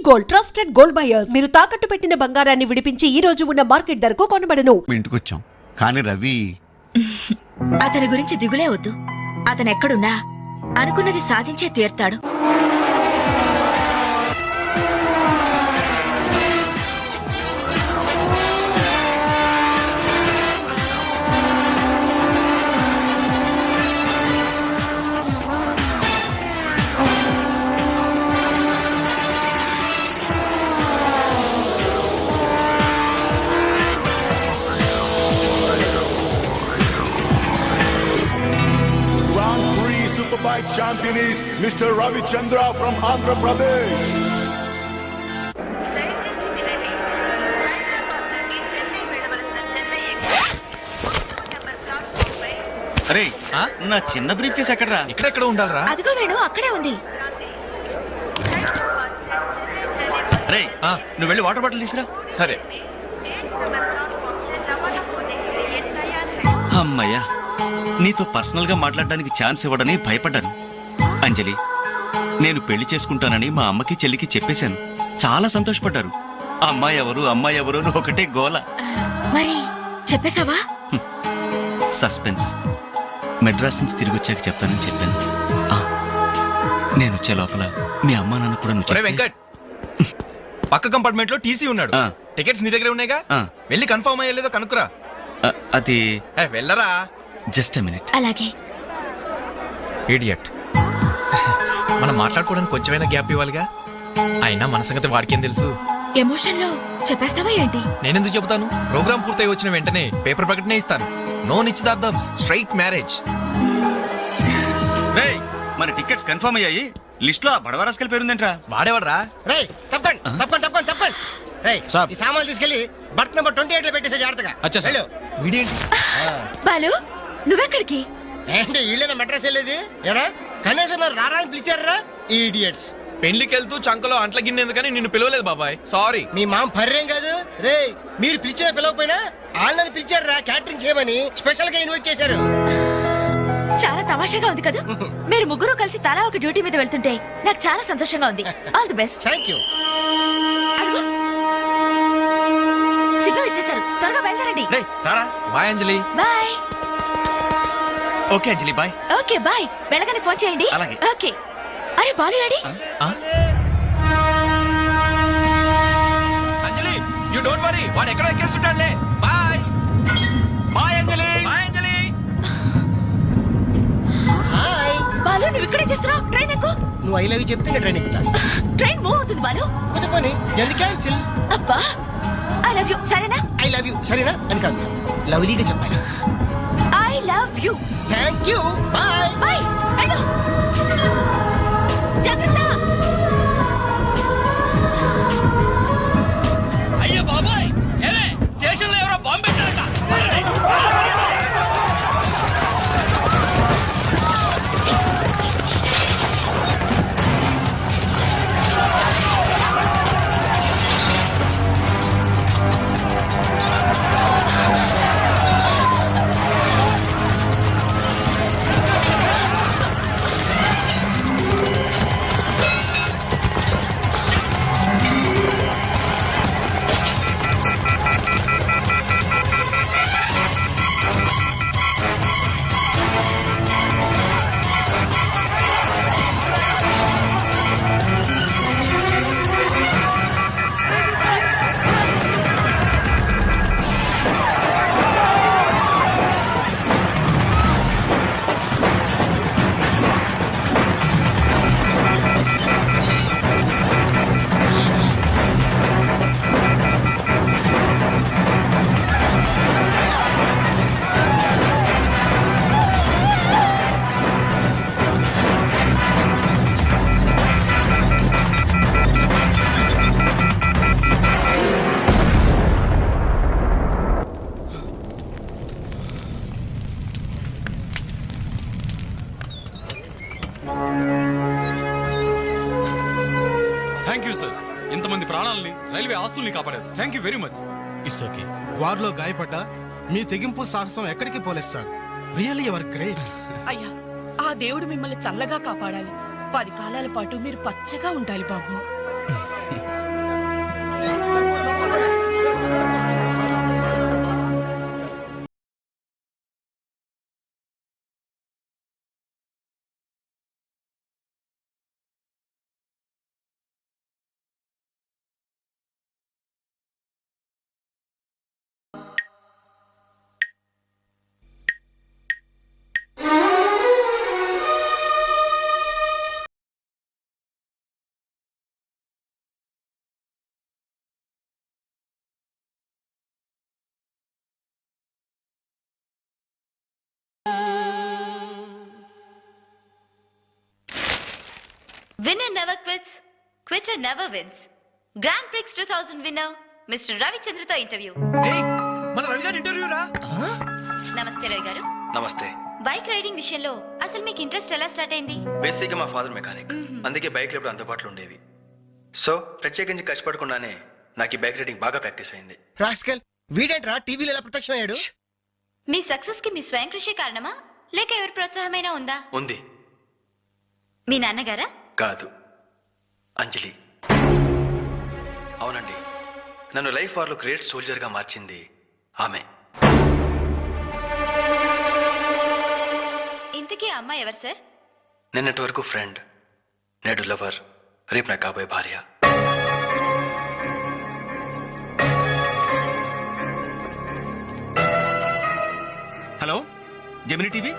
Gold, trusted gold buyers. మీరు తాకట్టు పెట్టిన బంగారాన్ని విడిపించి ఈ రోజు ఉన్న మార్కెట్ ధరకు కొనబడను. ఇంటికి వచ్చాం కానీ రవి అతని గురించి దిగులే వద్దు. అతను ఎక్కడున్నా అనుకున్నది సాధించే తీర్తాడు. Superbike champion is Mr. Ravi Chandra from Andhra Pradesh. అరే నా చిన్న బ్రీఫ్ కేసు ఎక్కడరా? ఇక్కడెక్కడ ఉండాలరా? అదిగో వేణు అక్కడే ఉంది. అరే నువ్వు వెళ్ళి వాటర్ బాటిల్ తీసుకురా. సరే. అమ్మయ్యా, నీతో పర్సనల్ గా మాట్లాడడానికి ఛాన్స్ ఇవ్వడని భయపడ్డాను. అంజలి, నేను పెళ్లి చేసుకుంటానని మా అమ్మకి చెల్లికి చెప్పేశాను. చాలా సంతోషపడ్డారు. అమ్మాయి ఎవరు అమ్మాయి ఎవరు అని ఒకటే గోల. మరి చెప్పేశావా? సస్పెన్స్. మెడ్రాస్ నుంచి తిరిగి వచ్చాక చెప్తానని చెప్పాను. నేను వచ్చే లోపల మీ అమ్మా నాన్న కూడా నువ్వు ఒరే వెంకట్, పక్క కంపార్ట్మెంట్ లో టీసీ ఉన్నాడు. టికెట్స్ నీ దగ్గర ఉన్నాయిగా, వెళ్ళి కన్ఫర్మ్ అయ్యలేదో కనుక్కురా. అది వెళ్ళరా. Just minute. అలాగే. ఇడియట్. మనం మాట్లాడుకోవడానికి కొంచెమైనా గ్యాప్ ఇవ్వాలిగా. అయినా మన సంగతి వాడికేం తెలుసు. ఎమోషన్ లో చెప్పేస్తావా ఏంటి? నేనెందుకు చెబుతాను? ప్రోగ్రామ్ పూర్తయి వచ్చిన వెంటనే పేపర్ ప్రకటనే ఇస్తాను. నో నిశ్చితార్థం, స్ట్రైట్ మ్యారేజ్. మన టికెట్స్ కన్ఫర్మ్ అయ్యాయి. లిస్ట్ లో బడవరాస్కల్ పేరుందేంట్రా? వాడేవాడ్రా? ఈ సామాన్లు తీసుకెళ్లి బర్త్ నెంబర్ 28 లో పెట్టేసే జాగ్రత్తగా. వీడేంటి? బాలు, నువ్వెక్కడికి? ఏంటి వీళ్ళైనా మెడ్రాస్ వెళ్ళేది? ఎరా కనీసం రారా అని పిలిచారా? ఈడియట్స్. పెళ్లికి వెళ్తూ చంకలో అంట్ల గిన్నెందుకని నిన్ను పిలవలేదు బాబాయ్. సారీ. మీ మామ పర్రేం కాదు రే. మీరు పిలిచిన పిలవకపోయినా వాళ్ళని పిలిచారా క్యాటరింగ్ చేయమని స్పెషల్ గా ఇన్వైట్ చేశారు. చాలా తమాషాగా ఉంది కదా. మీరు ముగ్గురు కలిసి తలా ఒక డ్యూటీ మీద వెళ్తుంటే నాకు చాలా సంతోషంగా ఉంది. All the best. Thank you. Signal ఇచ్చేశారు, త్వరగా బయలుదేరండి. Bye Anjali. Bye. Okay Anjali, bye. Okay bye. వెళ్ళగానే ఫోన్ చేయండి. అలాగే. ఓకే. అరే Balu ready? Anjali, you don't worry, వాడు ఎక్కడ ఎక్కేస్తుంటాడులే. Bye. Bye Anjali. Bye Anjali. Hi Balu, నువ్వు ఇక్కడే చేస్తున్నావు? ట్రైన్ ఎక్కు. నువ్వు ఐ లవ్ యూ చెప్తే ట్రైన్ ఎక్కుతా. ట్రైన్ మూవ్ అవుతుంది బాలు. పోతే పోనీ, జల్ది క్యాన్సిల్. అబ్బా, ఐ లవ్ యూ. సరేనా? ఐ లవ్ యూ సరేనా అని కాదు, లవ్లీగా చెప్పాలి. I love you. Thank you. Bye. Bye. వెళ్ళు. జాగ్రత్త. అయ్యో బాబాయ్, ఏమే స్టేషన్ లో ఎవరో బాంబు పెట్టారట. Thank you sir. ఇంతమంది ప్రాణాలని, రైల్వే ఆస్తుల్ని కాపాడారు. Thank you very much. It's okay. వార్లో గాయపడ్డా మీ తెగింపు సాహసం ఎక్కడికి పోలేదు సార్. Really your great. అయ్యా, ఆ దేవుడు మిమ్మల్ని చల్లగా కాపాడాలి. 10 కాలాల పాటు మీరు పచ్చగా ఉండాలి బాబు. Winner never quits, quitter never wins. Grand Prix 2000 winner, Mr. Ravichandra interview. ఏయ్, మన రవి గారి ఇంటర్వ్యూ రా. నమస్తే రవి గారు. నమస్తే. బైక్ రైడింగ్ విషయంలో అసలు మీకు ఇంట్రెస్ట్ ఎలా స్టార్ట్ అయింది? బేసిక్గా మా ఫాదర్ మెకానిక్, అందుకే బైక్లు ఎప్పుడు అందుబాటులో ఉండేవి. సో ప్రత్యేకించి కష్టపడకుండానే నాకు ఈ బైక్ రైడింగ్ బాగా ప్రాక్టీస్ అయింది. రాస్కల్ వీడేంట్రా టీవీలో ఎలా ప్రత్యక్షమయ్యాడు? మీ సక్సెస్ కి మీ స్వయం కృషి కారణమా లేక ఎవరి ప్రోత్సాహమైనా ఉందా? ఉంది. మీ నాన్నగారా? కాదు, అంజలి. అవునండి, నన్ను లైఫ్ వార్లో గ్రేట్ సోల్జర్గా మార్చింది ఆమె. ఇంతకీ ఆ అమ్మాయి ఎవరు సార్? నిన్నటి వరకు ఫ్రెండ్, నేడు లవర్, రేపు నా కాబోయే భార్య. హలో జెమిని టీవీ,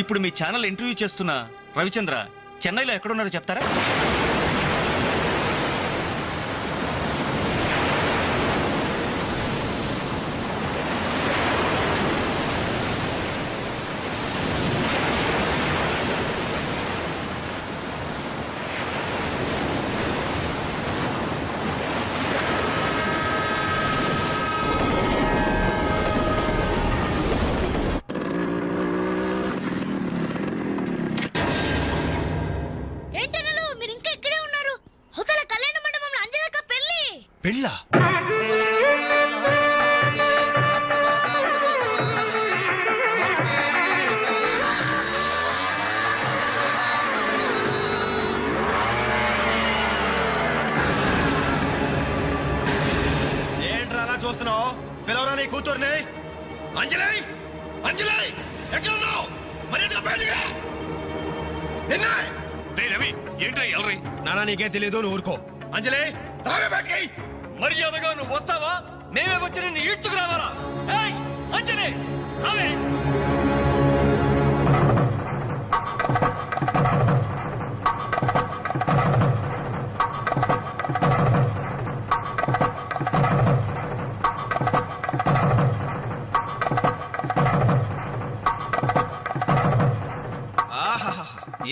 ఇప్పుడు మీ ఛానల్ ఇంటర్వ్యూ చేస్తున్న రవిచంద్ర చెన్నైలో ఎక్కడున్నారో చెప్తారా? ఏంటనలు మీరు ఇంకా ఇక్కడే ఉన్నారు? హోటల్ కళ్యాణ మండపంలో అంజలక్క పెళ్లి. పెళ్ళా? ఏంట్రా అలా చూస్తున్నావు? పిలవరా నీ కూతుర్ని. అంజలి, అంజలి ఎక్కడ ఉన్నావు? మర్యాదగా బయటికి రా. నిన్నే. రవి ఏంటో ఎల్రై నానా నీకేం తెలియదు, నువ్వు ఊరుకో. అంజలి రావే బయటికి. మర్యాదగా నువ్వు వస్తావా? మేమే వచ్చి నిన్ను ఈడ్చుకురావాలా? ఏయ్, అంజలి రావే. ఆహాహా,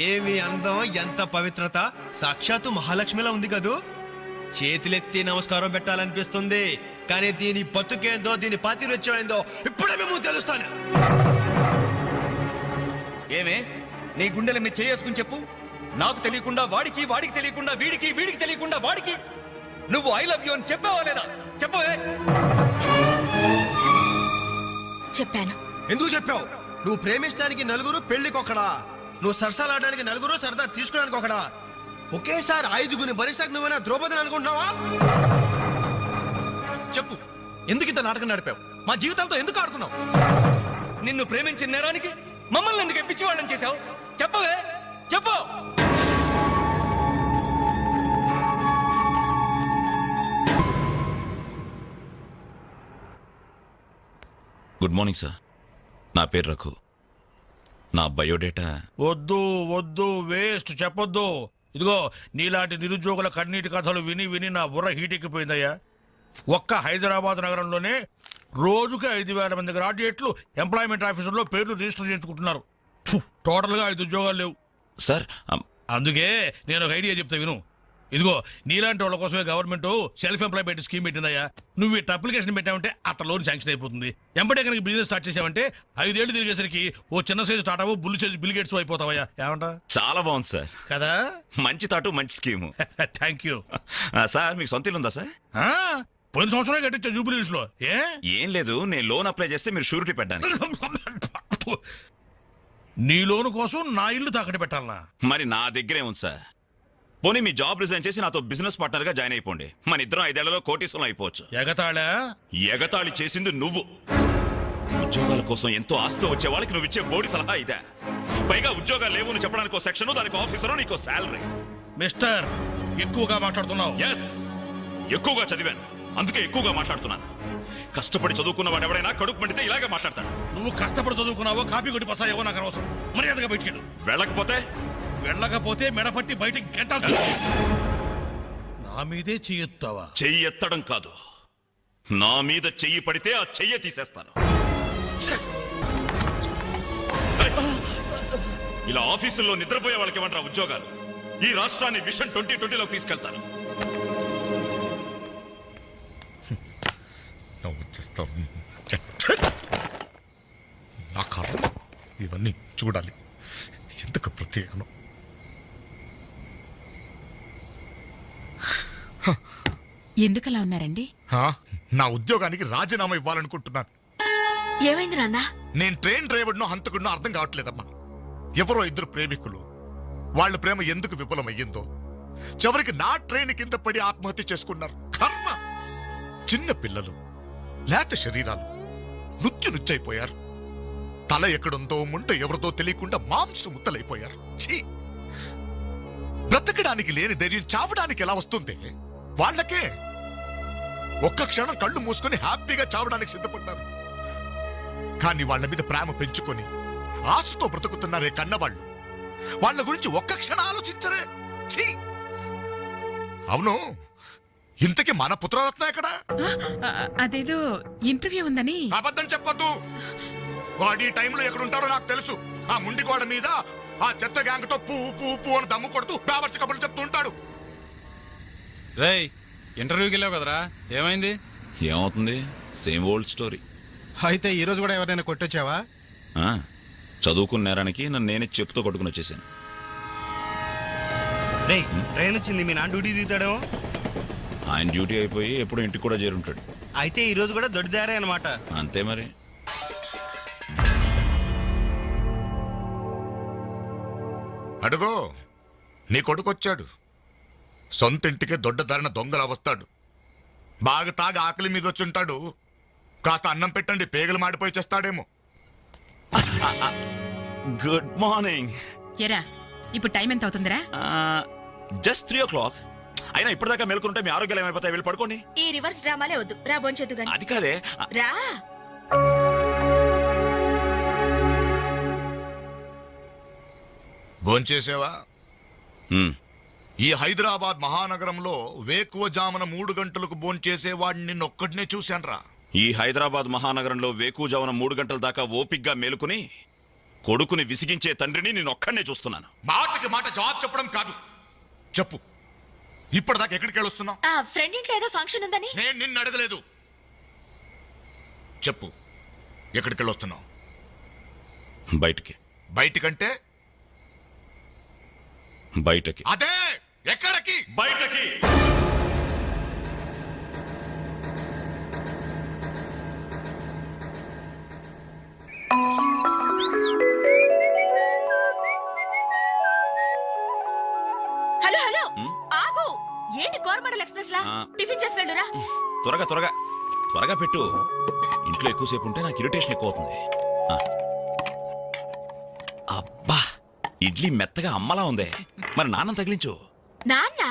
ఏమి అందం, ఎంత పవిత్రత! సాక్షాత్తు మహాలక్ష్మిలా ఉంది కదూ. చేతులెత్తి నమస్కారం పెట్టాలనిపిస్తుంది, కానీ దీని బతుకేందో, దీని పాతిరొచ్చేందో ఇప్పుడే మేము తెలుస్తాను. ఏమే నీ గుండెల మీద చేసుకుని చెప్పు. నాకు తెలియకుండా వాడికి, వాడికి తెలియకుండా వీడికి, వీడికి తెలియకుండా వాడికి నువ్వు ఐ లవ్ యూ అని చెప్పావా లేదా? చెప్పవే. చెప్పాను. ఎందుకు చెప్పావు? నువ్వు ప్రేమించడానికి నలుగురు, పెళ్లికొకడా. నువ్వు సరసాలాడడానికి నలుగురు, సరదా తీసుకోవడానికి ఒకడా. ఒకేసారి 5గురిని భరించడానికి నువ్వైనా ద్రౌపదిని అనుకుంటున్నావా? చెప్పు, ఎందుకు ఇంత నాటకం నడిపావు? మా జీవితాలతో ఎందుకు ఆడుకున్నావు? నిన్ను ప్రేమించిన నేరానికి మమ్మల్ని ఎందుకు పిచ్చివాళ్ళని చేశావు? చెప్పవే, చెప్పు. గుడ్ మార్నింగ్ సార్, నా పేరు రఘు. నా బయోడేటా వద్దు వద్దు, వేస్ట్, చెప్పొద్దు. ఇదిగో నీలాంటి నిరుద్యోగుల కన్నీటి కథలు విని విని నా బుర్ర హీటెక్కిపోయిందయ్యా. ఒక్క హైదరాబాద్ నగరంలోనే రోజుకి 5,000 మంది గ్రాడ్యుయేట్లు ఎంప్లాయ్మెంట్ ఆఫీసులో పేర్లు రిజిస్టర్ చేయించుకుంటున్నారు. టోటల్గా 5 ఉద్యోగాలు లేవు సార్. అందుకే నేను ఒక ఐడియా చెప్తా విను. ఇదిగో నీలాంటి వాళ్ళ కోసమే గవర్నమెంట్ సెల్ఫ్ ఎంప్లాయ్మెంట్ స్కీమ్ పెట్టిందయ్యా. నువ్వు ఇట్లా అప్లికేషన్ పెట్టావంటే అట్లా లోన్ శాంక్షన్ అయిపోతుంది. ఎంబడే కనుక బిజినెస్ స్టార్ట్ చేసావంటే 5 ఏళ్ళు తిరిగేసరికి ఓ చిన్న సైజు టాటావో బుల్లు సైజు బిల్ గేట్స్ అయిపోతావయ్యా. ఏమంటా? చాలా బాగుంది సార్. కదా, మంచి తాటు, మంచి స్కీము. థ్యాంక్ యూ సార్, మీకు సొంత ఇల్లు ఉందా సార్? పోయిన సంవత్సరం కట్టించా జూబిలీస్ లో. ఏం లేదు, నేను లోన్ అప్లై చేస్తే మీరు షూరిటీ పెట్టడానికి. నీ లోను కోసం నా ఇల్లు తాకట్టు పెట్టాలనా? మరి నా దగ్గరే ఉంది సార్. పోనీ మీ జాబ్ రిజైన్ చేసి నాతో బిజినెస్ పార్ట్నర్ గా జాయిన్ అయిపోండి. మన ఇద్దరం 5 ఏళ్లలో కోటీసులు అయిపోవచ్చు. ఎగతాళా? ఎగతాళి చేసింది నువ్వు. ఉద్యోగాల కోసం ఎంతో ఆస్తి వచ్చే వాళ్ళకి నువ్వు ఇచ్చే బోడి సలహా ఇదే. పైగా ఉద్యోగాలు లేవు అని చెప్పడానికి ఒక సెక్షన్, దానికి ఆఫీసరు, నీకు శాలరీ. మిస్టర్, ఎక్కువగా మాట్లాడుతున్నావు. ఎస్, ఎక్కువగా చదివాను, అందుకే ఎక్కువగా మాట్లాడుతున్నాను. కష్టపడి చదువుకున్న వాడు ఎవడైనా కడుపు మండితే ఇలాగే మాట్లాడతాడు. నువ్వు కష్టపడి చదువుకున్నావో, కాపీ కొట్టి పసాయేవో నాకు అనవసరం. మర్యాదగా బయటికి వెళ్ళకపోతే మెడపట్టి బయటికి గెంటాల్సి. నా మీదే చెయ్యెత్తావా? చెయ్యి ఎత్తడం కాదు, నా మీద చెయ్యి పడితే ఆ చెయ్యి తీసేస్తాను. ఇలా ఆఫీసుల్లో నిద్రపోయే వాళ్ళకి ఇవ్వండి ఉద్యోగాలు. ఈ రాష్ట్రాన్ని విషన్ 2020లోకి తీసుకెళ్తాను. నా కర్మ ఇవన్నీ చూడాలి. ఎందుకు ప్రత్యేకం? ఎందుకలా ఉన్నారండి? నా ఉద్యోగానికి రాజీనామా ఇవ్వాలనుకుంటున్నాను. ఏమైంది నాన్న? నేను ట్రైన్ డ్రైవర్నో హంతకుడినో అర్థం కావట్లేదమ్మా. ఎవరో ఇద్దరు ప్రేమికులు, వాళ్ళ ప్రేమ ఎందుకు విఫలమయ్యిందో చివరికి నా ట్రైన్ కింద పడి ఆత్మహత్య చేసుకున్నారు. కర్మ! చిన్న పిల్లలు, లేత శరీరాలు నుచ్చైపోయారు. తల ఎక్కడుందో ముంట ఎవరిదో తెలియకుండా మాంసం ముద్దలైపోయారు. ఛీ! బ్రతకడానికి లేని ధైర్యం చావడానికి ఎలా వస్తుంది? వాళ్ళకే ఒక్క క్షణం కళ్ళు మూసుకొని హ్యాపీగా చావడానికి సిద్ధపడ్డారు. కానీ వాళ్ళ మీద ప్రేమ పెంచుకొని ఆశతో బ్రతుకుతున్నారే కన్నవాళ్ళు, వాళ్ళ గురించి ఒక్క క్షణం ఆలోచించరే. ఛీ! అవును, ఇంతకీ మన పుత్రరత్న ఎక్కడా? అదేదో ఇంటర్వ్యూ ఉందని. అబద్ధం చెప్పొద్దు. వాడు ఈ టైంలో ఎక్కడుంటాడో నాకు తెలుసు. ఆ ముండి గోడ మీద ఆ చెత్త గ్యాంగ్ తో పువ్వు అని దమ్ము కొడుతూ పేపర్స్ కబుర్లు చెప్తూ ఉంటాడు. రేయ్, ఇంటర్వ్యూకి వెళ్ళావు కదరా, ఏమైంది? ఏమవుతుంది? Same old story. అయితే ఈ రోజు కూడా ఎవరైనా కొట్టొచ్చావా? చదువుకున్న నేరానికి నన్ను నేనే చెప్పుతో కొట్టుకుని వచ్చేసాను. రేయ్, ట్రైన్ వచ్చింది, మీ నాన్న డ్యూటీ దిగుతాడేమో. ఆయన డ్యూటీ అయిపోయి ఎప్పుడో ఇంటికి కూడా చేరుంటాడు. అయితే ఈ రోజు కూడా దొడ్డిదారే అనమాట. అంతే మరి. అడుగో, నీ కొడుకొచ్చాడు. సొంత ఇంటికే దొడ్డదారిన దొంగలా వస్తాడు. బాగా తాగి ఆకలి మీద వచ్చుంటాడు. కాస్త అన్నం పెట్టండి, పేగలు మాడిపోయి చేస్తాడేమో. Good morning. ఎరా, ఇప్పుడు టైం ఎంత అవుతుందిరా? Just 3 o'clock. అయినా ఇప్పటిదాకా మేల్కొంటే మీ ఆరోగ్యాలు ఏమైపోతాయి? వెళ్ళి పడుకోండి. ఈ రివర్స్ డ్రామాలే వద్దు, రా బొంచెద్దు గాని. అది కాదే. రా. భోంచేసేవా? ఈ హైదరాబాద్ మహానగరంలో వేకువజామున 3 గంటలకు భోంచేసేవాడిని నిన్నొక్కడినే చూశాన్రా. ఈ హైదరాబాద్ మహానగరంలో వేకువజామున 3 గంటల దాకా ఓపిగ్గా మేలుకుని కొడుకుని విసిగించే తండ్రిని నేను ఒక్కడనే చూస్తున్నాను. మాటకి మాట జవాబు చెప్పడం కాదు. చెప్పు, ఇప్పటిదాకా ఎక్కడికి వెళ్ళొస్తున్నావు? ఆ ఫ్రెండ్ ఇంట్లో ఏదో ఫంక్షన్ ఉందని. నేను నిన్ను అడగలేదు. చెప్పు, ఎక్కడికి వెళ్ళొస్తున్నావు? బయటికి. బయటికంటే? బయటకి. అదే, ఎక్కడికి? బయటకి. హలో హలో, ఆగు. ఏంటి కోరమండల్ ఎక్స్ప్రెస్ లా? టిఫిన్ చేసి వెళ్ళురా. త్వరగా త్వరగా త్వరగా పెట్టు. ఇంట్లో ఎక్కువసేపు ఉంటే నాకు ఇరిటేషన్ ఎక్కువ అవుతుంది. అబ్బా, ఇడ్లీ మెత్తగా అమ్మలా ఉందే. మరి నాన్న తగిలించు. నాన్న?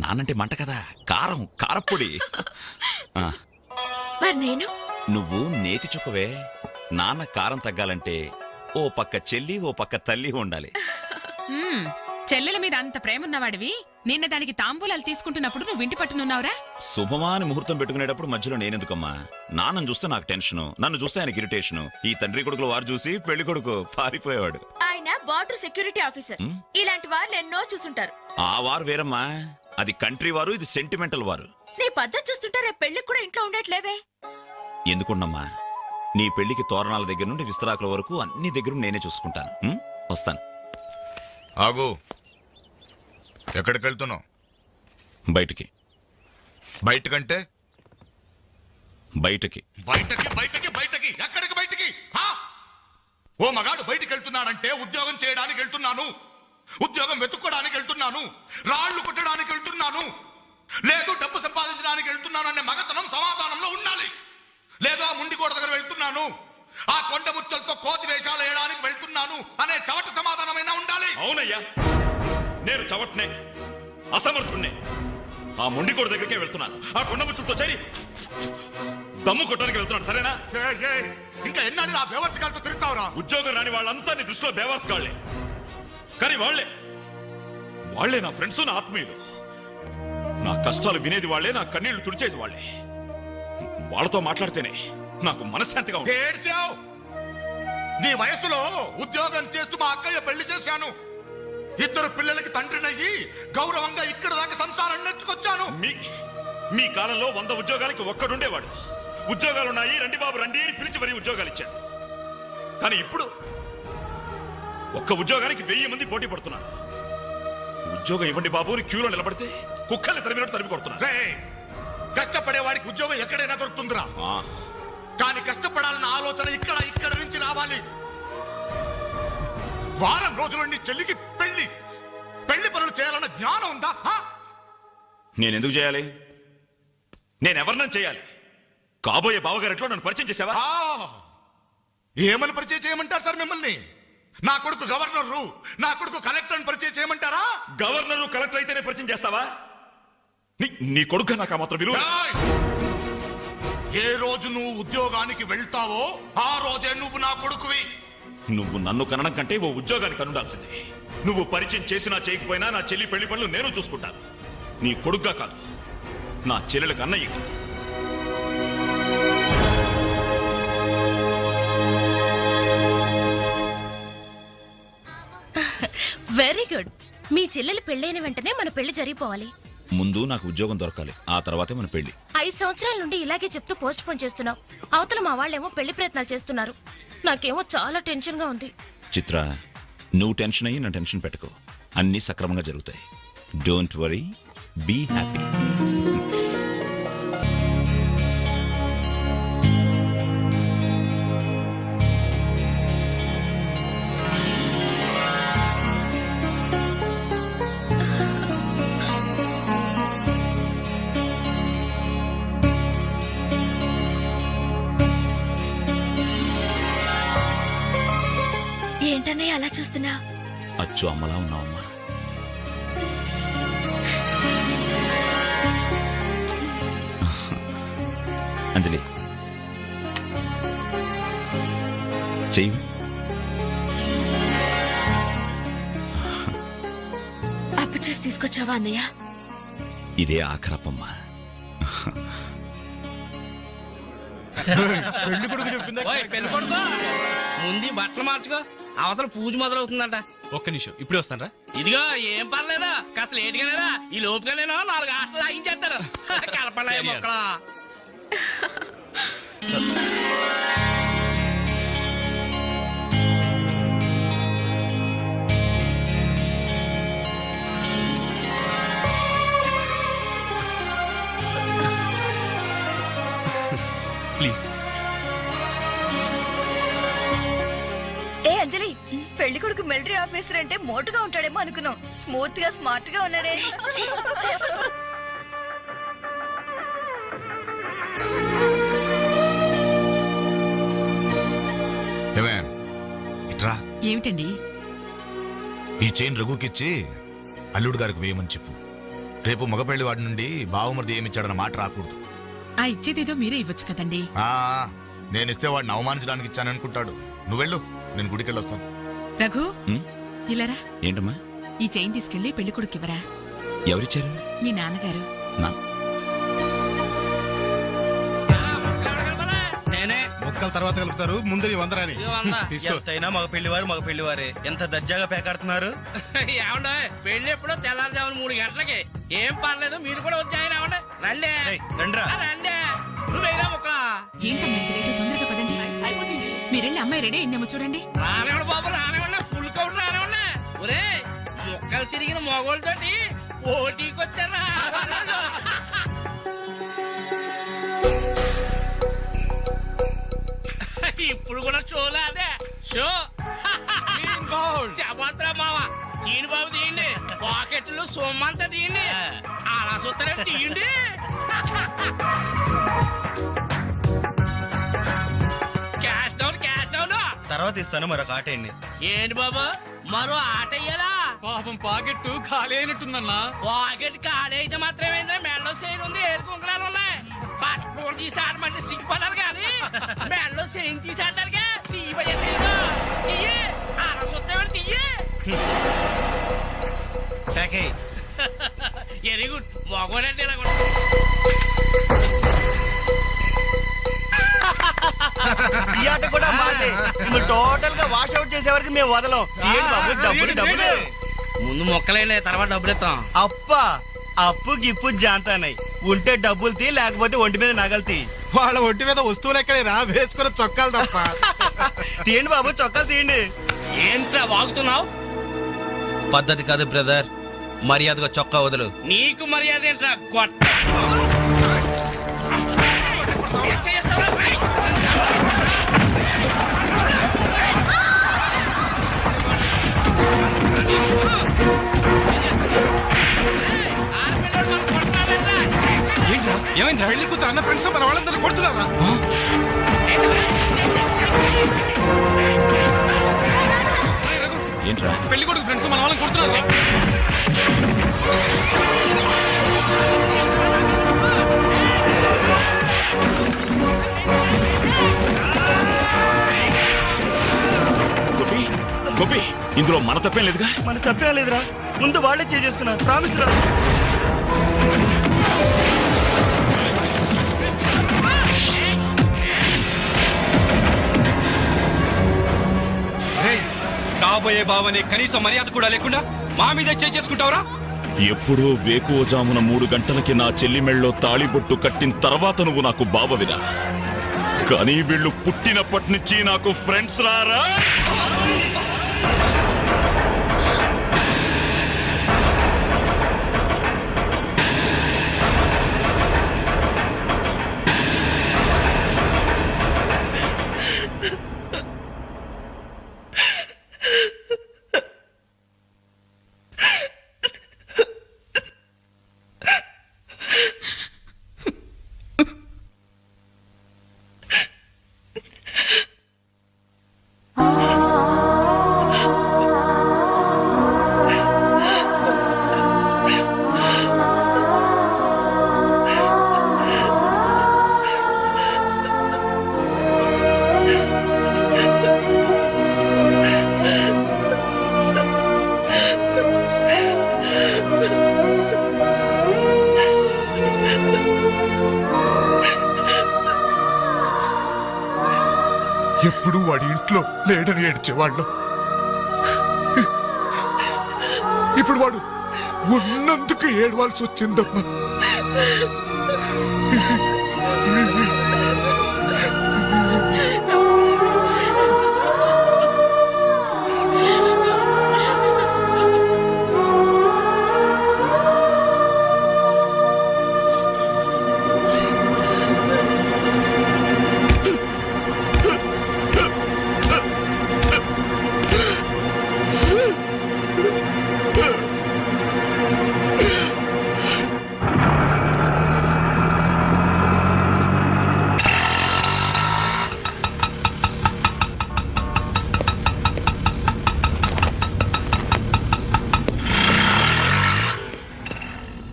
నాన్నంటే మంట కదా, కారం, కారప్పొడి. మరి నేను? నువ్వు నేతి చుక్కవే. నాన్న కారం తగ్గాలంటే ఓ పక్క చెల్లి ఓ పక్క తల్లి ఉండాలి. చెల్లెల మీద అంత ప్రేమ ఉన్నవాడివి, నిన్న దానికి తాంబూలాలు తీసుకుంటున్నప్పుడు నువ్వు ఇంటి పట్టునున్నావురా? శుభమాని ముహూర్తం పెట్టుకునేటప్పుడు మధ్యలో నేనెందుకమ్మా? నాన్నను చూస్తే నాకు టెన్షన్, నన్ను చూస్తే ఆయనకి ఇరిటేషన్. ఈ తండ్రి కొడుకులు వారు చూసి పెళ్లి కొడుకు పారిపోయేవాడు. ఆయన బార్డర్ సెక్యూరిటీ ఆఫీసర్. ఇలాంటి వాళ్ళు ఎన్నో చూసుంటారు. ఆ వారు వేరమ్మా, అది కంట్రీ వారు, ఇది సెంటిమెంటల్ వారు. నీ పద్ధతి చూస్తుంటే రేపు పెళ్లికి కూడా ఇంట్లో ఉండట్లేవే. ఎందుకున్నమ్మా? నీ పెళ్లికి తోరణాల దగ్గర నుండి విస్తరాకుల వరకు అన్ని దగ్గర నేనే చూసుకుంటాను. వస్తాను. ఆగు, ఎక్కడికి వెళ్తున్నావు? బయటికి. బయటకంటే? బయటకి. బయటకి బయటకి బయటకి ఎక్కడికి బయటికి? ఓ మగాడు బయటికి వెళ్తున్నాడంటే ఉద్యోగం చేయడానికి వెళ్తున్నాను, ఉద్యోగం వెతుక్కోడానికి వెళ్తున్నాను, రాళ్లు కొట్టడానికి వెళ్తున్నాను, లేదు డబ్బు సంపాదించడానికి వెళ్తున్నాను అనే మగతనం సమాధానంలో ఉండాలి. లేదా ముండి కోట దగ్గర వెళ్తున్నాను, ఆ కొండ ముచ్చలతో కోతి వేషాలు వేయడానికి వెళ్తున్నాను అనే చవట సమాధానమైనా ఉండాలి. అవునయ్యా, నేను చవట్నే, అసమర్థుణ్ణే. ఆ మొండికోట దగ్గరికే వెళ్తున్నాను, ఆ కొండ ముచ్చలతో చేరి దమ్ము కొట్టడానికి వెళ్తున్నాను. సరేనా? ఇంకా ఎన్నాళ్ళు నా బేవర్స్ గారితో తిరుగుతావురా? ఉద్యోగం రాని వాళ్ళంతా నీ దృష్టిలో బేవర్స్ గాళ్లే. కానీ వాళ్లే నా ఫ్రెండ్స్, నా ఆత్మీయులు. నా కష్టాలు వినేది వాళ్లే, నా కన్నీళ్లు తుడిచేది వాళ్లే. వాళ్ళతో మాట్లాడితేనే నాకు మనశ్శాంతిగా ఉంది. ఏడ్చావు? నీ వయసులో ఉద్యోగం చేస్తూ మా అక్కయ్య పెళ్లి చేశాను. ఇద్దరు పిల్లలకి తండ్రినయ్యి గౌరవంగా ఇక్కడ దాకా సంసారం నెట్టుకొచ్చాను. మీ కాలంలో 100 ఉద్యోగాలకి ఒక్కడుండేవాడు. ఉద్యోగాలున్నాయి, రండి బాబు రండి అని పిలిచి మరీ ఉద్యోగాలు ఇచ్చాడు. కానీ ఇప్పుడు ఒక్క ఉద్యోగానికి 1000 మంది పోటీ పడుతున్నారు. ఉద్యోగం ఇవ్వండి బాబు అని క్యూలో నిలబడితే కుక్కల్ని తరిమినట్టు తరిమి కొడుతున్నారు. కష్టపడేవాడికి ఉద్యోగం ఎక్కడైనా దొరుకుతుందిరా. కానీ కష్టపడాలన్న ఆలోచన ఇక్కడ నుంచి రావాలి. వారం రోజుల నీ చెల్లికి పెళ్లి పనులు చేయాలన్న జ్ఞానం ఉందా? నేనెందుకు చేయాలి? నేనెవరినని చేయాలి? కాబోయే బావగారెట్లో నన్ను పరిచయం చేసావా? ఏమని పరిచయం చేయమంటారు సార్ మిమ్మల్ని? నా కొడుకు గవర్నరు, నా కొడుకు కలెక్టర్ పరిచయం చేయమంటారా? గవర్నరు కలెక్టర్ అయితేనే పరిచయం చేస్తావా? నీ కొడుకు నాకు మాత్రం విలువ. ఏ రోజు నువ్వు ఉద్యోగానికి వెళ్తావో ఆ రోజే నువ్వు నా కొడుకువి. నువ్వు నన్ను కనడం కంటే ఓ ఉద్యోగానికి కనుండాల్సిందే. నువ్వు పరిచయం చేసినా చేయకపోయినా నా చెల్లి పెళ్లి పనులు నేను చూసుకుంటాను. నీ కొడుగ్గా కాదు, నా చెల్లెలకు అన్నయ్య. Very good. మీ చెల్లెలు పెళ్ళైన వెంటనే మన పెళ్లి జరిగిపోవాలి. ముందు నాకు ఉద్యోగం దొరకాలి, ఆ తర్వాతే మన పెళ్లి. 5 సంవత్సరాల నుండి ఇలాగే చెప్తూ పోస్ట్ పోన్ చేస్తున్నావు. అవతల మా వాళ్ళేమో పెళ్లి ప్రయత్నాలు చేస్తున్నారు. నాకేమో చాలా టెన్షన్ గా ఉంది. చిత్ర, నువ్వు టెన్షన్ అయ్యి నా టెన్షన్ పెట్టుకో. అన్నీ సక్రమంగా జరుగుతాయి. Don't worry, be happy. ఏంటన్నయ్య అలా చూస్తున్నా? అచ్చు అమ్మలా ఉన్నావమ్మా. అంజలి, చెయ్యి. అప్పు చేసి తీసుకొచ్చావా అన్నయ్య? ఇదే ఆఖరప్పమ్మా. పెళ్లి కొడుకు చెప్పిందా? పెళ్లి కొడుకో ముందు బట్టలు మార్చుకో, అవతల పూజ మొదలవుతుందంట. ఒక్క నిమిషం, ఇప్పుడే వస్తానరా. ఇదిగో ఏం పర్లేదా, కాస్త లేటుగానేరా. ఈ లోపుగానేనా 4 ఆటలు లాగించేస్తారు. కలపలే మొక్కలా. ప్లీజ్. ఏ అంజలి, పెళ్లి కొడుకు మిలిటరీ ఆఫీసర్ అంటే మోటుగా ఉంటాడేమో అనుకున్నాం. స్మూత్ గా స్మార్ట్ గా ఉన్నాడే. ఇట్రా, ఏమిటండి? ఈ చైన్ రఘుకిచ్చి అల్లుడు గారికి వేయమని చెప్పు. రేపు మగపెళ్లి వాడి నుండి బావమరిది ఏమిచ్చాడన్న మాట రాకూడదు. ఆ ఇచ్చేదేదో మీరే ఇవ్వచ్చు కదండి. నేనిస్తే వాడిని అవమానించడానికి ఇచ్చాననుకుంటాడు. నువ్వెళ్ళు, నేను గుడికెళ్ళొస్తాను. రఘు, ఇలారా. ఏంటమ్మా? ఈ చైన్ తీసుకెళ్లి పెళ్లి కొడుకు ఇవ్వరా. ఎవరిచ్చారు? మీ నాన్నగారు. మొక్కల తర్వాత కలుపుతారు, ముందు ఈ 100 రాని తీసుకో. మగ పెళ్లివారే ఎంత దర్జాగా పేకాడుతున్నారు. ఏమండ పెళ్లి ఎప్పుడో తెల్లారుజామున 3 గంటలకి. ఏం పర్లేదు, మీరు కూడా వచ్చాయన. రండి రండి. నువ్వేనా మొక్క? ఏంటమ్మా ఇంత లేటు? తొందరగా పదండి. మీరెళ్ళి అమ్మాయి రెడీ అయిందేమో చూడండి. రానివ్వండి బాబు, రానివ్వండి. ఫుల్ కౌంట్ రానివ్వండి. ఒరే, మొక్కలు తిరిగిన మొగోళ్ళతోటి పోటీకి వచ్చారా? ఇప్పుడు కూడా షోలా? అదే షో. చెప్పత్రా మావా, తీయండి బాబు, తీయండి. పాకెట్లు సొమ్మంతా తీయండి. అలా చూస్తారే, తీయండి. Cash down, cash down. తర్వాత ఇస్తాను, మరొక ఆట ఏంటి? ఏంటి బాబు, మరో ఆట ఇయ్యాలా? పాపం పాకెట్టు ఖాళీ అయినట్టుందన్నా. పాకెట్ ఖాళీ అయితే మాత్రమేంద్ర, మెడలో చైన్ ఉంది, ఏడుకుంకలాలు ఉన్నాయి. పట్టుకోండి తీసాడమంటే సిగ్గుపడాలి కానీ మెడలో చైన్ తీసాడగా తీయబోయే చైన్ తీయే. అలా చూస్తామని తీయే. Very good. మగోడంటే ఇలా ఈ ఆట కూడా మాదే. టోటల్ గా వాష్ అవుట్ చేసే వరకు మేము వదలం. డబ్బులు. ముందు మొక్కలైనా తర్వాత డబ్బులు ఇస్తాం. అప్పా అప్పు గిప్పు జాంతానాయి. ఉంటే డబ్బులు తీ, లేకపోతే ఒంటి మీద నగలు తీ. వాళ్ళ ఒంటి మీద వస్తువులు ఎక్కడ రా, వేసుకున్న చొక్కాలు తప్ప. తీయండి బాబు, చొక్కాలు తీయండి. ఏంట్రా వాగుతున్నావు? పద్ధతి కాదు బ్రదర్, మర్యాదగా చొక్కా వదులు. నీకు మర్యాద ఏంట్రా గొట్ట? ఏం చేస్తావురా? రేయ్! ఆడపిల్లోడు మనం కొట్టాలంట్రా. ఏంట్రా ఏమైందిరా? వెళ్ళి కూతురు అన్న ఫ్రెండ్స్ మన వాళ్ళందరూ కొడుతున్నారా? ఏంట్రా పెళ్లి కొడుకు ఫ్రెండ్స్ మన వాళ్ళని కొడుతున్నారా? గోపి గోపి, ఇందులో మన తప్పేం లేదుగా? మన తప్పేం లేదురా, ముందు వాళ్ళే చేసుకున్నారు. ప్రామిస్ రా. కాబోయే బావని కనీసం మర్యాద కూడా లేకుండా మా మీద చేసుకుంటావురా? ఎప్పుడో వేకువజామున 3 గంటలకి నా చెల్లి మెళ్ళలో తాళిబొట్టు కట్టిన తర్వాత నువ్వు నాకు బావవిరా, కానీ వీళ్ళు పుట్టినప్పటి నుంచి నాకు ఫ్రెండ్స్ రారా. ఎప్పుడు వాడి ఇంట్లో లేడని ఏడ్చేవాళ్ళం. ఇప్పుడు వాడు ఉన్నందుకు ఏడవాల్సి వచ్చిందమ్మా.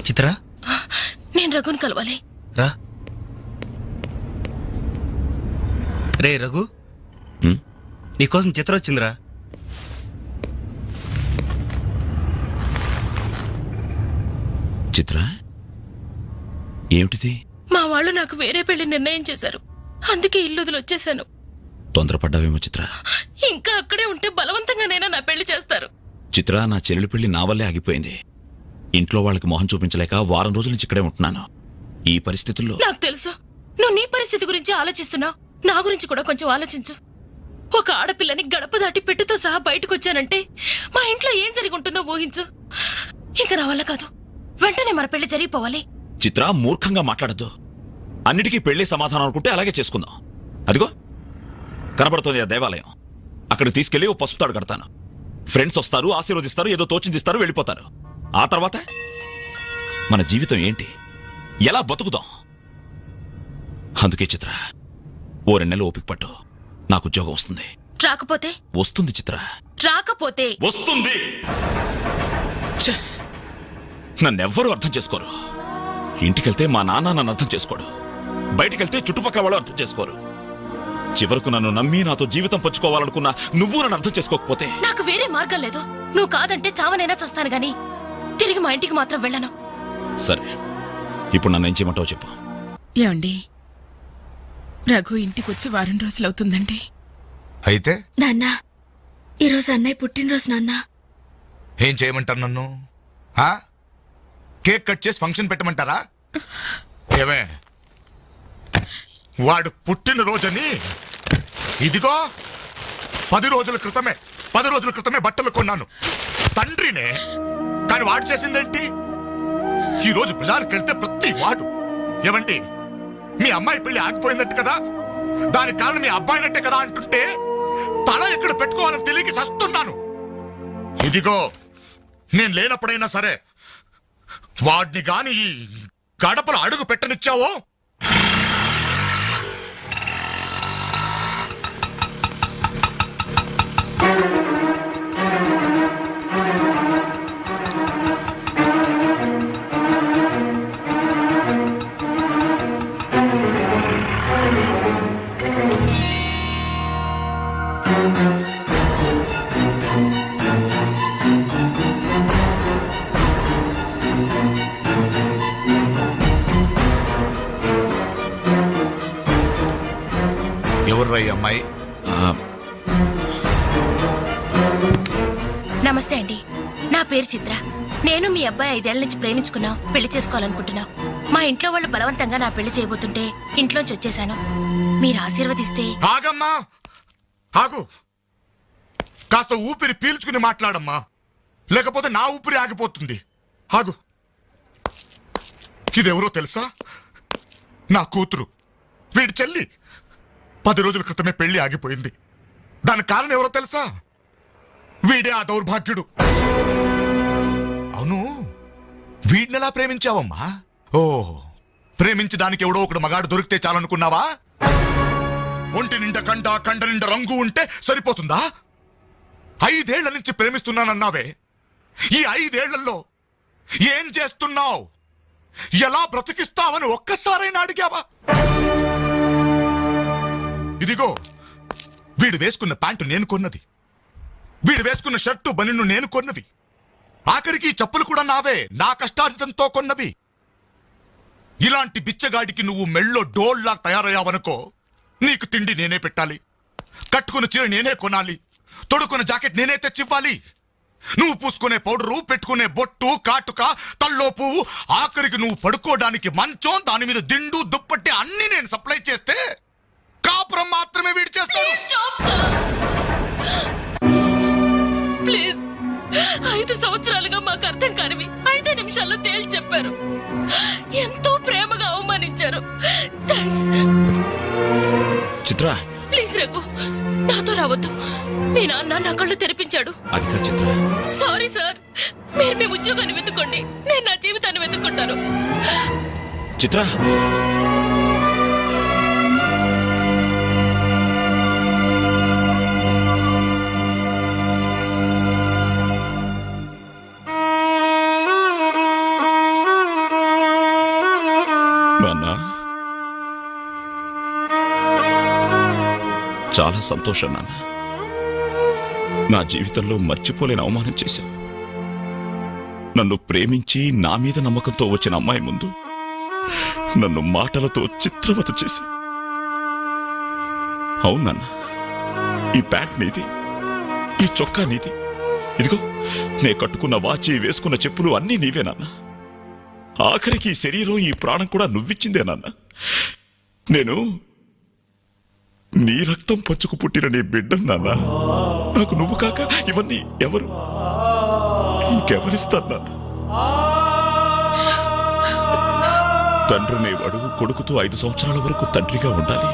చిత్ర, నేను రఘుని కలవాలి. రా. రే రఘు, నీకోసం చిత్ర వచ్చిందిరా. చిత్ర, ఏమిటిది? మా వాళ్ళు నాకు వేరే పెళ్లి నిర్ణయం చేశారు, అందుకే ఇల్లు వదిలి వచ్చేసాను. తొందరపడ్డావేమో చిత్ర. ఇంకా అక్కడే ఉంటే బలవంతంగానైనా నా పెళ్లి చేస్తారు. చిత్ర, నా చెల్లెలి పెళ్లి నా వల్లే ఆగిపోయింది. ఇంట్లో వాళ్ళకి మొహం చూపించలేక వారం రోజుల నుంచి ఇక్కడే ఉంటున్నాను. ఈ పరిస్థితుల్లో నాకు తెలుసు నువ్వు నీ పరిస్థితి గురించి ఆలోచిస్తున్నావు, నా గురించి కూడా కొంచెం ఆలోచించు. ఒక ఆడపిల్లని గడప దాటి పెట్టుతో సహా బయటకు వచ్చానంటే మా ఇంట్లో ఏం జరిగి ఉంటుందో ఊహించు. ఇంకా నా వల్ల కాదు, వెంటనే మన పెళ్లి జరిగిపోవాలి. చిత్ర, మూర్ఖంగా మాట్లాడద్దు. అన్నిటికీ పెళ్లి సమాధానం అనుకుంటే అలాగే చేసుకుందాం. అదిగో కనబడుతోంది ఆ దేవాలయం, అక్కడికి తీసుకెళ్లి ఓ పసుపు తాడు కడతాను. ఫ్రెండ్స్ వస్తారు, ఆశీర్వదిస్తారు, ఏదో తోచిందిస్తారు, వెళ్ళిపోతారు. ఆ తర్వాత మన జీవితం ఏంటి, ఎలా బతుకుదాం? అందుకే చిత్ర, ఓ 2 నెలలు ఓపిక పట్టు, నాకు ఉద్యోగం వస్తుంది. రాకపోతే? వస్తుంది చిత్ర, రాకపోతే వస్తుంది. నన్నెవ్వరూ అర్థం చేసుకోరు. ఇంటికెళ్తే మా నాన్న నన్ను అర్థం చేసుకోడు, బయటికెళ్తే చుట్టుపక్కల వాళ్ళు అర్థం చేసుకోరు. చివరకు నన్ను నమ్మి నాతో జీవితం పంచుకోవాలనుకున్నా నువ్వు నన్ను అర్థం చేసుకోకపోతే నాకు వేరే మార్గం లేదు. నువ్వు కాదంటే చావనైనా చూస్తాను గాని తిరిగి మా ఇంటికి మాత్రం వెళ్ళను. సరే, ఇప్పుడు నన్ను ఏం చేయమంటావు చెప్పు. ఏమండి, రఘు ఇంటికొచ్చి వారం రోజులవుతుందండి. అయితే నాన్న, ఈరోజు అన్నయ్య పుట్టినరోజు నాన్న. ఏం చేయమంటారు నన్ను? ఆ? కేక్ కట్ చేసి ఫంక్షన్ పెట్టమంటారా? ఏమే, వాడు పుట్టినరోజని ఇదిగో 10 రోజుల క్రితమే బట్టలు కొన్నాను. తండ్రినే, కానీ వాడు చేసిందేంటి? ఈ రోజు బజార్కి వెళ్తే ప్రతి వాడు ఏమండి మీ అమ్మాయి పెళ్లి ఆగిపోయిందంటే కదా, దానికి కారణం మీ అబ్బాయినట్టే కదా అంటుంటే తల ఎక్కడ పెట్టుకోవాలని తెలియక చస్తున్నాను. ఇదిగో నేను లేనప్పుడైనా సరే వాడిని గాని ఈ గడపలు అడుగు పెట్టనిచ్చావో ఎవర్రా ఈ అమ్మాయి? నమస్తే అండి, నా పేరు చిత్ర. నేను మీ అబ్బాయి 5 ఏళ్ల నుంచి ప్రేమించుకున్నాం, పెళ్లి చేసుకోవాలనుకుంటున్నాం. మా ఇంట్లో వాళ్ళు బలవంతంగా నా పెళ్లి చేయబోతుంటే ఇంట్లోంచి వచ్చేసాను. మీరు ఆశీర్వదిస్తే. ఆగమ్మా, ఆగు. కాస్త ఊపిరి పీల్చుకుని మాట్లాడమ్మా, లేకపోతే నా ఊపిరి ఆగిపోతుంది. ఆగు. ఇదెవరో తెలుసా? నా కూతురు, వీడి చెల్లి. 10 రోజుల క్రితమే పెళ్లి ఆగిపోయింది. దానికి కారణం ఎవరో తెలుసా? వీడే ఆ దౌర్భాగ్యుడు. అవును, వీడినెలా ప్రేమించావమ్మా? ఓ, ప్రేమించడానికి ఎవడో ఒకడు మగాడు దొరికితే చాలనుకున్నావా? ఒంటి నిండా కండ నిండా రంగు ఉంటే సరిపోతుందా? 5 ఏళ్ల నుంచి ప్రేమిస్తున్నానన్నావే, ఈ 5 ఏళ్లలో ఏం చేస్తున్నావు? ఎలా బ్రతికిస్తావని ఒక్కసారైనా అడిగావా? ఇదిగో, వీడు వేసుకున్న ప్యాంటు నేను కొన్నది, వీడు వేసుకున్న షర్టు బనిన్ను నేను కొన్నవి, ఆఖరికి చెప్పులు కూడా నావే, నా కష్టార్జితంతో కొన్నవి. ఇలాంటి బిచ్చగాడికి నువ్వు మెళ్ళో డోల్లా తయారయ్యావనుకో, నీకు తిండి నేనే పెట్టాలి, కట్టుకున్న చీర నేనే కొనాలి, తొడుకున్న జాకెట్ నేనే తెచ్చివ్వాలి. నువ్వు పూసుకునే పౌడరు, పెట్టుకునే బొట్టు, కాటుక, తల్లో పువ్వు, ఆఖరికి నువ్వు పడుకోవడానికి మంచం, దాని మీద దిండు, దుప్పట్టి అన్ని నేను సప్లై చేస్తే కాపురం మాత్రమే వీడి చేస్తాడు. ప్లీజ్, 5 సంవత్సరాలుగా మాకు అర్థం కానివి 5 నిమిషాల్లో తేల్చి చెప్పారు. ఎంతో ప్రేమగా అవమానించారు. థాంక్స్. చిత్ర, ప్లీజ్ రఘు, నాతో రావద్దు. మీ నాన్న నా కళ్ళు తెరిపించాడు. అది కాదు చిత్ర. సారీ సార్, మీరు మీ ఉద్యోగాన్ని వెతుక్కోండి, నేను నా జీవితాన్ని వెతుక్కుంటాను. చిత్ర, నాన్న, చాలా సంతోషం నాన్న. నా జీవితంలో మర్చిపోలేని అవమానం చేశావు. నన్ను ప్రేమించి నా మీద నమ్మకంతో వచ్చిన అమ్మాయి ముందు నన్ను మాటలతో చిత్రవత చేశావు. అవునన్నా, ఈ ప్యాంట్ నీది, ఈ చొక్కా నీది, ఇదిగో నే కట్టుకున్న వాచి, వేసుకున్న చెప్పులు అన్నీ నీవేనన్నా. ఆఖరికి ఈ శరీరం, ఈ ప్రాణం కూడా నువ్విచ్చిందే నాన్న. నేను నీ రక్తం పంచుకు పుట్టిన నీ బిడ్డను నాన్న. నాకు నువ్వు కాక ఇవన్నీ ఎవరు, ఇంకెవరిస్తారు నాన్న? తండ్రినేవాడు కొడుకుతో 5 సంవత్సరాల వరకు తండ్రిగా ఉండాలి,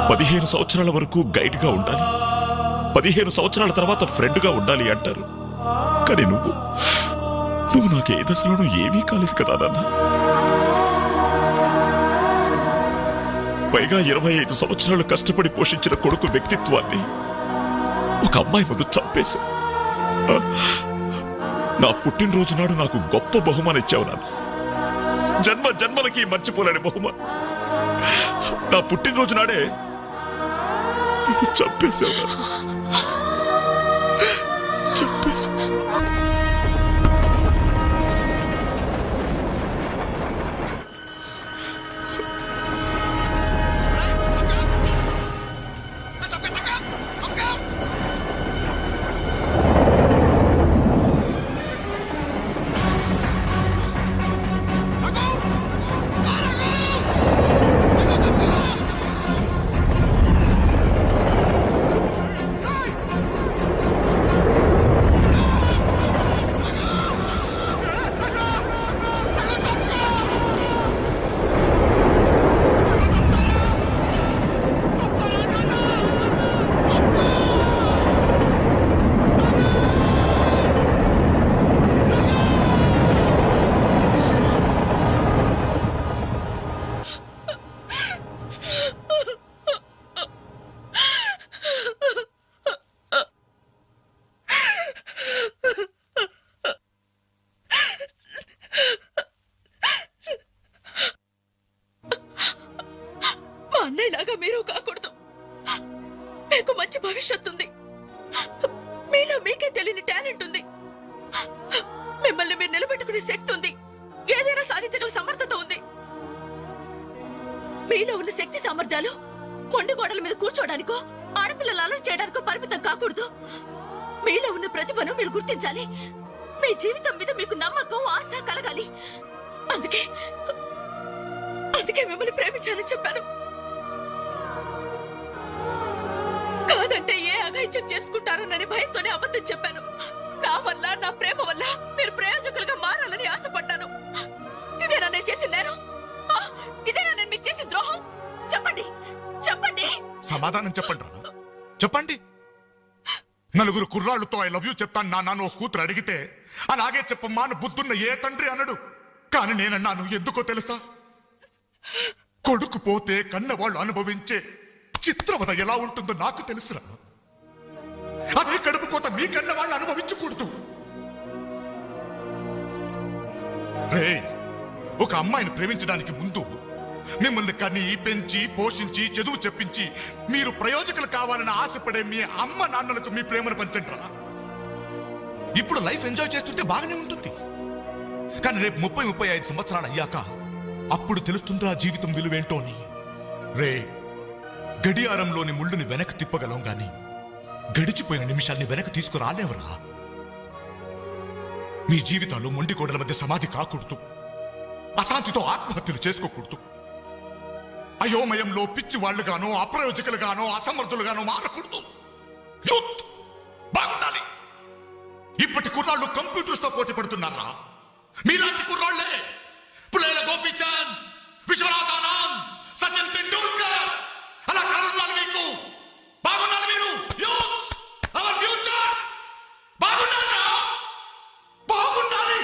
15 సంవత్సరాల వరకు గైడ్గా ఉండాలి, 15 సంవత్సరాల తర్వాత ఫ్రెండ్గా ఉండాలి అంటారు. కానీ నువ్వు నాకు ఏ దశలోనూ ఏమీ కాలేదు కదా నాన్న. పైగా 25 సంవత్సరాలు కష్టపడి పోషించిన కొడుకు వ్యక్తిత్వాన్ని ఒక అమ్మాయి ముందు చంపేశా. నా పుట్టినరోజు నాడు నాకు గొప్ప బహుమానం ఇచ్చావు నాన్న. జన్మ జన్మలకి మర్చిపోలేని బహుమానం. నా పుట్టినరోజు నాడే నువ్వు చంపేశావు నాన్న. చంపేశావు. అన్నయ్యలాగా మీరు కాకూడదు. మీకు మంచి భవిష్యత్తు ఉంది. మీలో మీకే తెలియని టాలెంట్ ఉంది. మిమ్మల్ని మీరు నిలబెట్టుకునే శక్తి ఉంది. ఏదైనా సాధించగల సమర్థత ఉంది. మీలో ఉన్న శక్తి సామర్థ్యాలు మొండి గోడల మీద కూర్చోడానికో ఆడపిల్లలు అలర్ట్ చేయడానికో పరిమితం కాకూడదు. మీలో ఉన్న ప్రతిభను మీరు గుర్తించాలి. మీ జీవితం మీద మీకు నమ్మకం, ఆశ కలగాలి. అందుకే మిమ్మల్ని ప్రేమించాలని చెప్పాను. కాదంటే ఏ అఘాయిత్యం చేసుకుంటారోనని భయంతోనే అబద్ధం చెప్పాను. నా వల్ల, నా ప్రేమ వల్ల మీరు ప్రయోజకులుగా మారాలని ఆశపడ్డాను. ఇదేనా నేను చేసిన నేరం? ఇదేనా నేను మీకు చేసిన ద్రోహం? చెప్పండి, చెప్పండి. సమాధానం చెప్పండి రా. చెప్పండి. నలుగురు కుర్రాళ్ళతో ఐ లవ్ యూ చెప్తాను నాన్న ఓ కూతురు అడిగితే అలాగే చెప్పమ్మా అని బుద్ధున్న ఏ తండ్రి అనడు. కానీ నేనన్నాను. ఎందుకో తెలుసా? కొడుకు పోతే కన్నవాళ్ళు అనుభవించే చిత్రవద ఎలా ఉంటుందో నాకు తెలుసురా. అదే కడుపు కోత మీ కన్న వాళ్ళు అనుభవించకూడదు. రే, ఒక అమ్మాయిని ప్రేమించడానికి ముందు మిమ్మల్ని కని, పెంచి, పోషించి, చదువు చెప్పించి మీరు ప్రయోజకులు కావాలని ఆశపడే మీ అమ్మ నాన్నలకు మీ ప్రేమను పంచండిరా. ఇప్పుడు లైఫ్ ఎంజాయ్ చేస్తుంటే బాగానే ఉంటుంది. కానీ రేపు 30-35 సంవత్సరాలు అయ్యాక అప్పుడు తెలుస్తుందిరా జీవితం విలువేంటో అని. రే, గడియారంలోని ముళ్ళుని వెనక్కి తిప్పగలం గాని గడిచిపోయిన నిమిషాల్ని వెనక్కి తీసుకురాలేవరా. మీ జీవితాలు మొండి గోడల మధ్య సమాధి కాకూడదు. అశాంతితో ఆత్మహత్యలు చేసుకోకూడదు. అయోమయంలో పిచ్చి వాళ్ళుగానో, అప్రయోజకులుగానో, అసమర్థులుగానో మారకూడదు. యూత్ బాగుండాలి. ఇప్పటి కుర్రాళ్ళు కంప్యూటర్స్ తో పోటీ పడుతున్నారా? మీలాంటి కుర్రాళ్లే పులేల గోపీచంద్, విశ్వనాథ్ ఆనంద్, సచిన్ తెండూల్కర్ అలా కారణాలు మీకు. బాగున్నారు మీరు. Youths, our future. బాగున్నారా? బాగుండాలి.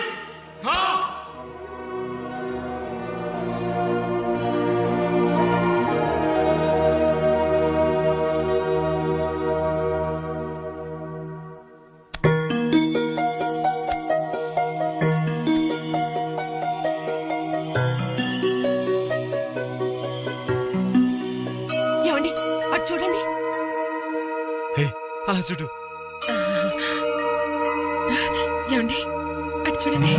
ఏమండి, అటు చూడండి. అలా చూడు. ఏమండి అటు చూడండి.